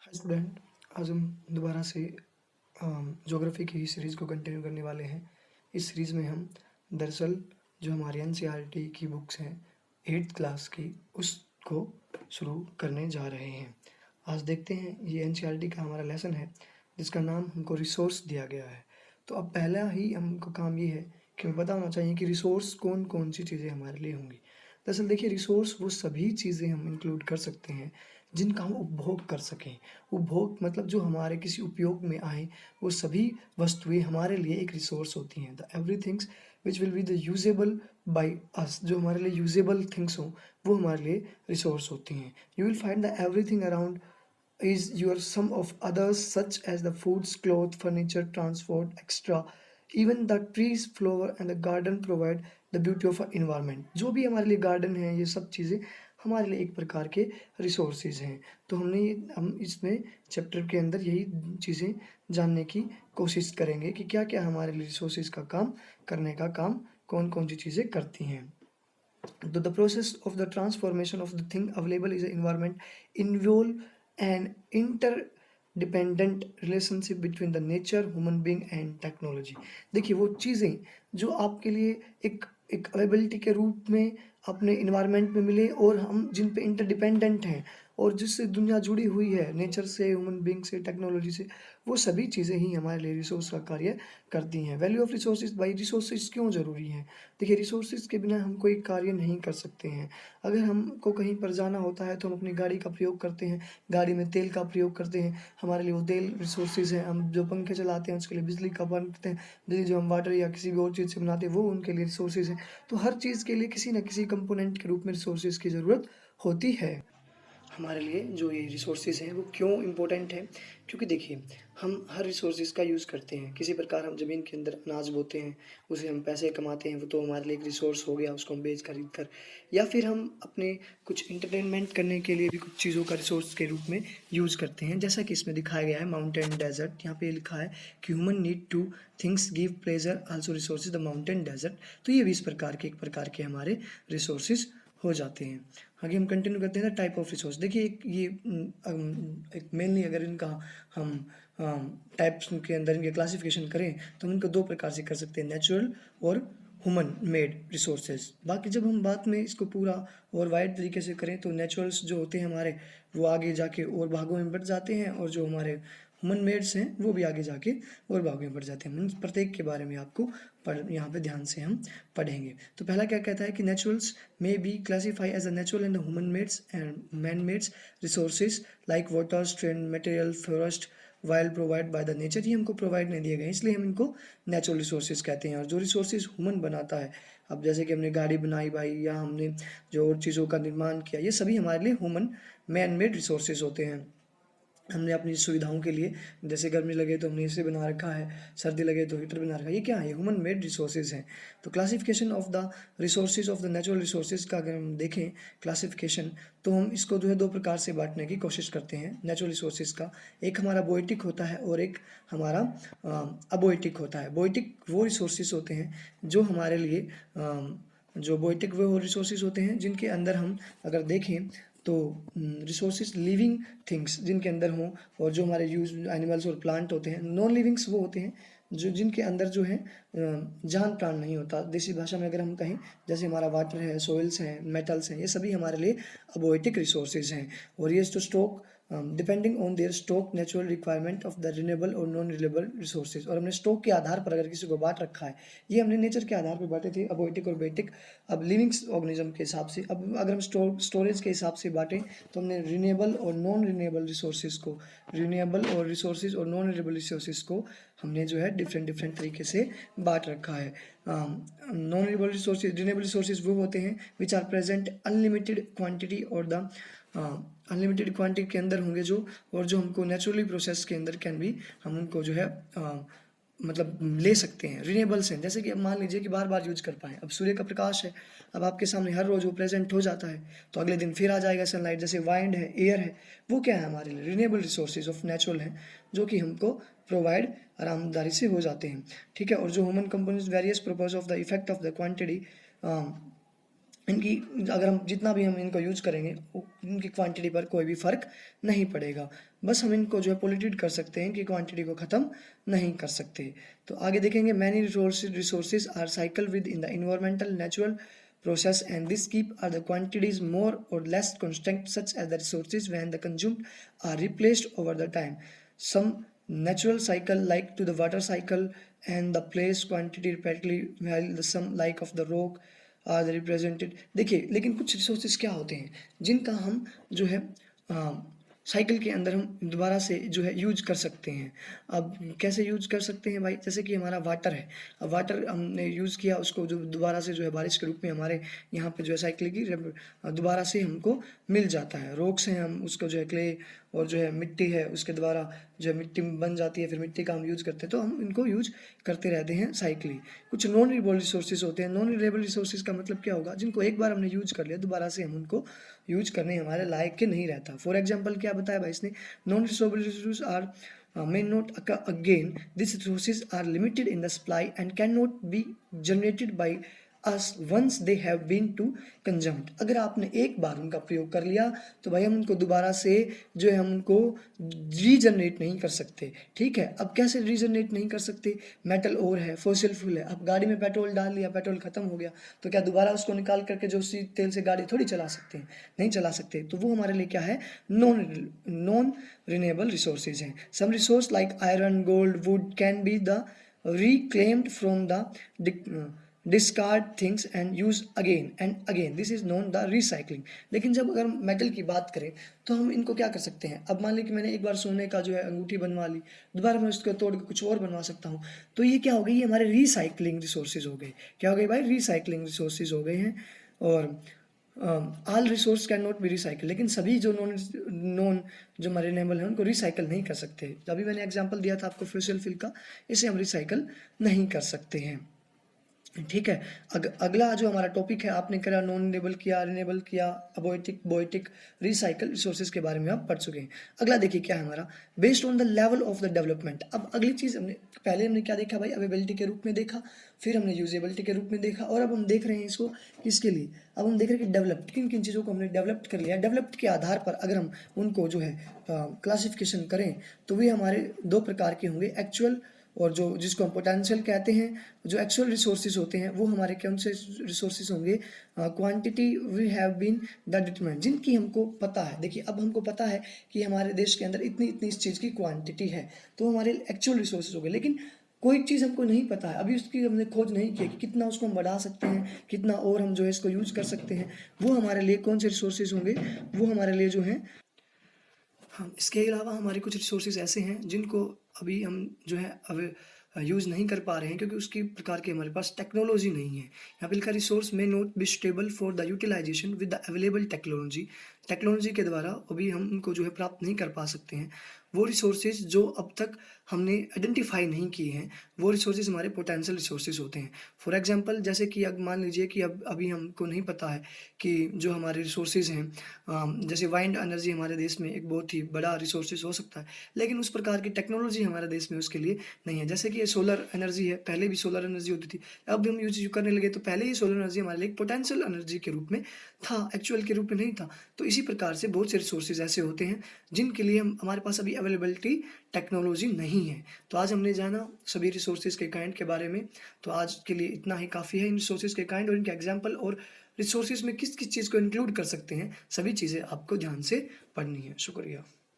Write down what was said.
Hi student, आज हम दोबारा से ज्योग्राफी की सीरीज़ को कंटिन्यू करने वाले हैं। इस सीरीज़ में हम दरअसल जो हमारी एनसीईआरटी की बुक्स हैं 8th क्लास की, उसको शुरू करने जा रहे हैं। आज देखते हैं, ये एनसीईआरटी का हमारा लेसन है जिसका नाम हमको रिसोर्स दिया गया है। तो अब पहला ही हमको काम ये है कि हमें पता होना चाहिए कि रिसोर्स कौन कौन सी चीज़ें हमारे लिए होंगी। दरअसल देखिए, रिसोर्स वो सभी चीज़ें हम इंक्लूड कर सकते हैं जिनका हम उपभोग कर सकें। उपभोग मतलब जो हमारे किसी उपयोग में आए, वो सभी वस्तुएँ हमारे लिए एक रिसोर्स होती हैं। The everything's which will be the usable by us, जो हमारे लिए यूजेबल थिंग्स हों, वो हमारे लिए रिसोर्स होती हैं। You will find the everything around is your sum of others such as the foods, clothes, furniture, transport, etc. Even the trees, flower and the garden provide the beauty of our environment. जो भी हमारे लिए garden है, ये सब चीज़ें हमारे लिए एक प्रकार के रिसोर्सेज हैं। तो हम इसमें चैप्टर के अंदर यही चीज़ें जानने की कोशिश करेंगे कि क्या क्या हमारे लिए रिसोर्सेज का काम करने का काम कौन कौन सी चीज़ें करती हैं। The process of the transformation of the thing available is an environment involve an interdependent relationship between the nature, human being and technology. देखिए, वो चीज़ें जो आपके लिए एक अवेलेबिलिटी के रूप में अपने इन्वायरमेंट में मिले और हम जिन पे इंटरडिपेंडेंट हैं और जिससे दुनिया जुड़ी हुई है, नेचर से, ह्यूमन बीइंग से, टेक्नोलॉजी से, वो सभी चीज़ें ही हमारे लिए रिसोर्स का कार्य करती हैं। वैल्यू ऑफ रिसोर्सेज, भाई रिसोर्सेज क्यों ज़रूरी हैं? देखिए, रिसोर्सेज के बिना हम कोई कार्य नहीं कर सकते हैं। अगर हमको कहीं पर जाना होता है तो हम अपनी गाड़ी का प्रयोग करते हैं, गाड़ी में तेल का प्रयोग करते हैं, हमारे लिए वो तेल रिसोर्सेज हैं। हम जो पंखे चलाते हैं उसके लिए बिजली का बर्न करते हैं, बिजली जो हम वाटर या किसी भी और चीज़ से बनाते हैं वो उनके लिए रिसोर्सेज हैं। तो हर चीज़ के लिए किसी न किसी कंपोनेंट के रूप में रिसोर्सेज की ज़रूरत होती है। हमारे लिए जो ये रिसोर्सेज हैं वो क्यों इम्पोर्टेंट हैं? क्योंकि देखिए, हम हर रिसोर्सेज का यूज़ करते हैं। किसी प्रकार हम ज़मीन के अंदर अनाज बोते हैं, उसे हम पैसे कमाते हैं, वो तो हमारे लिए एक रिसोर्स हो गया, उसको हम बेच खरीद कर, या फिर हम अपने कुछ एंटरटेनमेंट करने के लिए भी कुछ चीज़ों का रिसोर्स के रूप में यूज़ करते हैं। जैसा कि इसमें दिखाया गया है माउंटेन डेजर्ट, यहाँ पे लिखा है कि human need to things give pleasure also resources the mountain desert. तो ये भी इस प्रकार के एक प्रकार के हमारे रिसोर्सेज हो जाते हैं। आगे हम कंटिन्यू करते हैं टाइप ऑफ रिसोर्स। देखिए, एक मेनली अगर इनका हम टाइप्स के अंदर इनके क्लासिफिकेशन करें तो हम इनको दो प्रकार से कर सकते हैं, नेचुरल और ह्यूमन मेड रिसोर्सेज। बाकी जब हम बात में इसको पूरा और वाइड तरीके से करें तो नेचुरल्स जो होते हैं हमारे, वो आगे जाके और भागों में बढ़ जाते हैं, और जो हमारे ह्यूमन मेड्स हैं वो भी आगे जाके और भागों में बढ़ जाते हैं। मीन्स प्रत्येक के बारे में आपको यहाँ पे ध्यान से हम पढ़ेंगे। तो पहला क्या कहता है कि naturals may be classify as a natural and human mades and man mades resources like water, strand, material, forest while provide by the nature. ये हमको प्रोवाइड नहीं दिए गए, इसलिए हम इनको नेचुरल रिसोर्सेज कहते हैं। और जो रिसोर्सेज ह्यूमन बनाता है, अब जैसे कि हमने गाड़ी बनाई भाई, या हमने जो और चीज़ों का निर्माण किया, ये सभी हमारे लिए ह्यूमन मैन मेड रिसोर्सेज होते हैं। हमने अपनी सुविधाओं के लिए, जैसे गर्मी लगे तो हमने इसे बना रखा है, सर्दी लगे तो हीटर बना रखा है, ये क्या है? ह्यूमन मेड रिसोर्सेज हैं। तो classification of the resources of the natural resources का अगर हम देखें क्लासिफिकेशन, तो हम इसको जो है दो प्रकार से बांटने की कोशिश करते हैं नेचुरल रिसोर्सेज का। एक हमारा बोएटिक होता है और एक हमारा अबोएटिक होता है। बोएटिक वो रिसोर्सेज होते हैं जो हमारे लिए जो बोएटिक वो रिसोर्सेज होते हैं जिनके अंदर हम अगर देखें तो रिसोर्सेज लिविंग थिंग्स जिनके अंदर हों, और जो हमारे यूज एनिमल्स और प्लांट होते हैं। नॉन लिविंग्स वो होते हैं जो जिनके अंदर जो है जान प्राण नहीं होता। देसी भाषा में अगर हम कहें, जैसे हमारा वाटर है, सोइल्स हैं, मेटल्स हैं, ये सभी हमारे लिए अबोएटिक रिसोर्सेज हैं। और ये तो stock depending on their stock natural requirement of the renewable और नॉन रिन्यूएबल रिसोर्सेज। और हमने स्टॉक के आधार पर अगर किसी को बांट रखा है, ये हमने नेचर के आधार पर बांटे थे, अबोएटिक और बेटिक। अब लिविंग्स ऑर्गेनिज्म के हिसाब से, अब अगर हम स्टोरेज के हिसाब से बांटें तो हमने रिन्यूएबल और नॉन रिन्यूएबल रिसोर्सेज को, रिन्यूएबल और रिसोर्सेज और नॉन रिन्यूएबल रिसोर्सेज को हमने जो है डिफरेंट तरीके से बांट रखा है। Non renewable resources, renewable resources वो होते हैं which are present unlimited quantity, और द अनलिमिटेड क्वांटिटी के अंदर होंगे जो, और जो हमको नेचुरली प्रोसेस के अंदर कैन भी हम उनको जो है मतलब ले सकते हैं। रिन्यूएबल्स हैं, जैसे कि अब मान लीजिए कि बार बार यूज कर पाएँ। अब सूर्य का प्रकाश है, अब आपके सामने हर रोज़ वो प्रेजेंट हो जाता है, तो अगले दिन फिर आ जाएगा सनलाइट। जैसे वाइंड है, एयर है, वो क्या है? हमारे लिए रिन्यूएबल रिसोर्सेज ऑफ नेचुरल हैं, जो कि हमको प्रोवाइड आरामदारी से हो जाते हैं। ठीक है। और जो human components various purpose of the effect of the quantity इनकी अगर हम जितना भी हम इनको यूज़ करेंगे इनकी क्वांटिटी पर कोई भी फ़र्क नहीं पड़ेगा। बस हम इनको जो है पोल्यूटेड कर सकते हैं, कि क्वांटिटी को ख़त्म नहीं कर सकते। तो आगे देखेंगे, many resources are cycle within the environmental natural process, and this keep are the quantities more or less constant, such as the resources when the consumed are replaced over the time. Some natural cycle like to the water cycle and the place quantity repeatedly, while the some like of the rock are represented. देखिए, लेकिन कुछ resources क्या होते हैं जिनका हम जो है साइकिल के अंदर हम दोबारा से जो है यूज कर सकते हैं। अब कैसे यूज कर सकते हैं भाई, जैसे कि हमारा वाटर है। अब वाटर हमने यूज़ किया, उसको जो दोबारा से जो है बारिश के रूप में हमारे यहाँ पे जो है साइकिल की दोबारा से हमको मिल जाता है। रॉक्स हैं, हम उसको जो है क्ले और जो है मिट्टी है उसके द्वारा जो है मिट्टी बन जाती है, फिर मिट्टी का हम यूज़ करते हैं, तो हम इनको यूज करते रहते हैं साइकिली। कुछ नॉन रिन्यूएबल रिसोर्सेज होते हैं। नॉन रिन्यूएबल रिसोर्सेज का मतलब क्या होगा, जिनको एक बार हमने यूज कर लिया दोबारा से हम उनको यूज करने हमारे लायक के नहीं रहता। फॉर एग्जाम्पल क्या बताया भाई इसने, non renewable resource are may not occur again. These resources are limited in the supply and cannot be generated by us once they have been to consumed. अगर आपने एक बार उनका प्रयोग कर लिया तो भाई हम उनको दोबारा से जो है हम उनको रीजनरेट नहीं कर सकते। ठीक है, अब कैसे रीजनरेट नहीं कर सकते, मेटल ओर है, फॉसिल फ्यूल है। अब गाड़ी में पेट्रोल डाल लिया, पेट्रोल खत्म हो गया, तो क्या दोबारा उसको निकाल करके जो उसी तेल से गाड़ी थोड़ी चला सकते हैं, नहीं चला सकते। तो वो हमारे लिए क्या है, नॉन रिन्यूएबल रिसोर्सेज हैं। Some resource like iron, gold, wood can be the reclaimed from the discard things and use again and again. This is known the recycling. लेकिन जब अगर मेटल की बात करें तो हम इनको क्या कर सकते हैं, अब मान ली कि मैंने एक बार सोने का जो है अंगूठी बनवा ली, दोबारा मैं उसको तोड़ के कुछ और बनवा सकता हूँ, तो ये क्या हो गई, ये हमारे रिसाइकलिंग रिसोर्सेज हो गए। क्या हो गए भाई, रिसाइकलिंग रिसोर्सेज हो गए हैं। और all resource can not be recycle, लेकिन सभी जो नॉन जो रिन्यूएबल है उनको रिसाइकल नहीं कर सकते। अभी मैंने एग्जांपल दिया था आपको फॉसिल फ्यूल का, इसे हम रिसाइकल नहीं कर सकते हैं। ठीक है, अगला जो हमारा टॉपिक है, आपने करा नॉन रिन्यूएबल किया, रिन्यूएबल किया, अबोएटिक, बोएटिक, रिसाइकल रिसोर्सेज के बारे में आप पढ़ चुके हैं। अगला देखिए क्या है हमारा, based on the level of the development. अब अगली चीज़ हमने क्या देखा भाई, अवेलेबिलिटी के रूप में देखा, फिर हमने यूजेबिलिटी के रूप में देखा, और अब हम देख रहे हैं इसको किसके लिए, अब हम देख रहे हैं कि डेवलप्ड, किन किन चीज़ों को हमने डेवलप्ड कर लिया। डेवलप्ड के आधार पर अगर हम उनको जो है क्लासिफिकेशन करें तो वे हमारे दो प्रकार के होंगे, एक्चुअल और जो जिसको हम पोटेंशियल कहते हैं। जो एक्चुअल रिसोर्सेज होते हैं वो हमारे कौन से रिसोर्सेज होंगे, quantity we have been the determined, जिनकी हमको पता है। देखिए अब हमको पता है कि हमारे देश के अंदर इतनी इतनी इस चीज़ की क्वांटिटी है, तो हमारे एक्चुअल रिसोर्सेज हो गए। लेकिन कोई चीज़ हमको नहीं पता है, अभी उसकी हमने खोज नहीं की कि कितना उसको हम बढ़ा सकते हैं, कितना और हम जो है इसको यूज कर सकते हैं। वो हमारे लिए कौन से रिसोर्सेज होंगे, वो हमारे लिए जो है, हाँ, इसके अलावा हमारे कुछ रिसोर्सेज ऐसे हैं जिनको अभी हम जो है अब यूज़ नहीं कर पा रहे हैं, क्योंकि उसकी प्रकार की हमारे पास टेक्नोलॉजी नहीं है। यहाँ पे लिखा, रिसोर्स में not be stable for the utilization with the available technology. Technology के द्वारा अभी हम उनको जो है प्राप्त नहीं कर पा सकते हैं। वो रिसोर्सेज जो अब तक हमने आइडेंटिफाई नहीं किए हैं, वो रिसोर्सेज हमारे पोटेंशियल रिसोर्सेज होते हैं। फॉर एग्जांपल जैसे कि अब मान लीजिए कि अब अभी हमको नहीं पता है कि जो हमारे रिसोर्सेज हैं, जैसे वाइंड एनर्जी हमारे देश में एक बहुत ही बड़ा रिसोर्सेज हो सकता है, लेकिन उस प्रकार की टेक्नोलॉजी हमारे देश में उसके लिए नहीं है। जैसे कि ये सोलर एनर्जी है, पहले भी सोलर एनर्जी होती थी, अब हम यूज करने लगे, तो पहले ही सोलर एनर्जी हमारे लिए एक पोटेंशियल एनर्जी के रूप में था, एक्चुअल के रूप में नहीं था। तो इसी प्रकार से बहुत से रिसोर्सेज ऐसे होते हैं जिनके लिए हमारे पास अभी अवेलेबिलिटी टेक्नोलॉजी नहीं है। तो आज हमने जाना सभी रिसोर्सेज के काइंड के बारे में। तो आज के लिए इतना ही काफ़ी है। इन रिसोर्सेज के काइंड और इनके एग्जाम्पल और रिसोर्सेज में किस किस चीज़ को इंक्लूड कर सकते हैं, सभी चीज़ें आपको ध्यान से पढ़नी है। शुक्रिया।